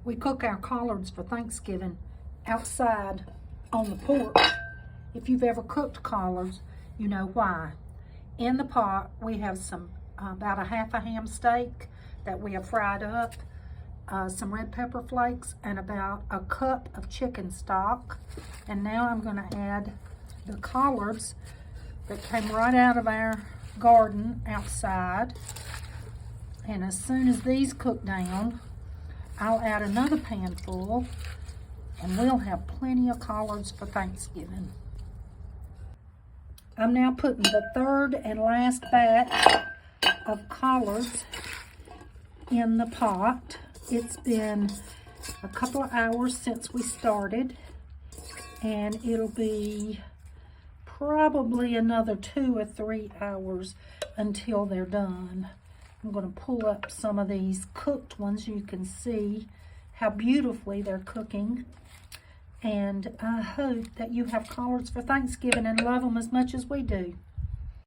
We cook our collards for Thanksgiving outside on the porch. If you've ever cooked collards, you know why. In the pot, we have some about a half a ham steak that we have fried up, some red pepper flakes, and about a cup of chicken stock. And now I'm going to add the collards that came right out of our garden outside. And as soon as these cook down, I'll add another pan full, and we'll have plenty of collards for Thanksgiving. I'm now putting the third and last batch of collards in the pot. It's been a couple of hours since we started, and it'll be probably another 2 or 3 hours until they're done. I'm going to pull up some of these cooked ones. You can see how beautifully they're cooking. And I hope that you have collards for Thanksgiving and love them as much as we do.